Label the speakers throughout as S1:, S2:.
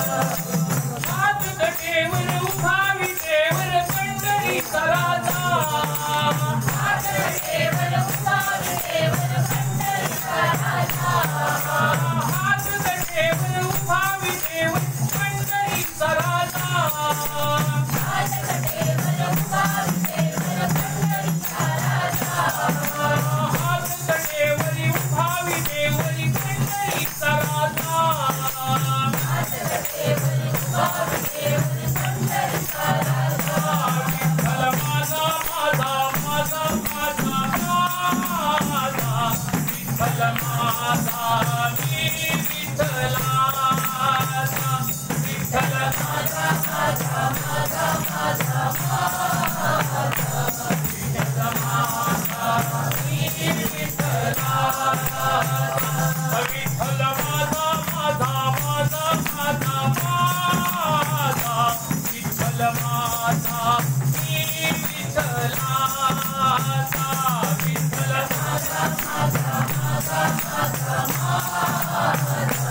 S1: हात गटेवर उभा विटेवर पंढरीचा राजा हात गटेवर उभा विटेवर पंढरीचा राजा हात गटेवर उभा विटेवर पंढरीचा राजा हात गटेवर उभा विटेवर पंढरीचा राजा हात गटेवर उभा विटेवर पंढरीचा राजा हात गटेवर उभा विटेवर पंढरीचा राजा विठ्ठल माझा माझा माझा माझा माझा विठ्ठल माझा मी विठ्ठलाचा विठ्ठल माझा माझा माझा माझा विठ्ठल माझा मी विठ्ठलाचा विठ्ठल माझा माझा माझा माझा माझा विठ्ठल माझा मी विठ्ठलाचा विठ्ठल माझा माझा माझा माझा माझा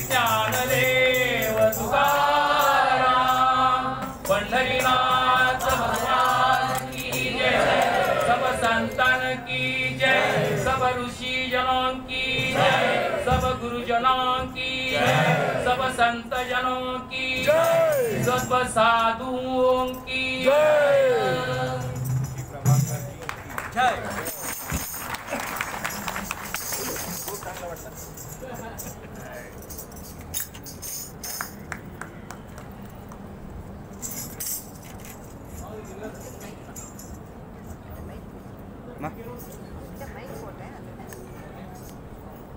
S1: ज्ञानदेव तुकाराम पंढरीनाथ भगवान की जय सब संतान की जय सब ऋषि जनों की जय सब गुरुजनों की जय सब संत जनों की जय सब साधुओं की जय।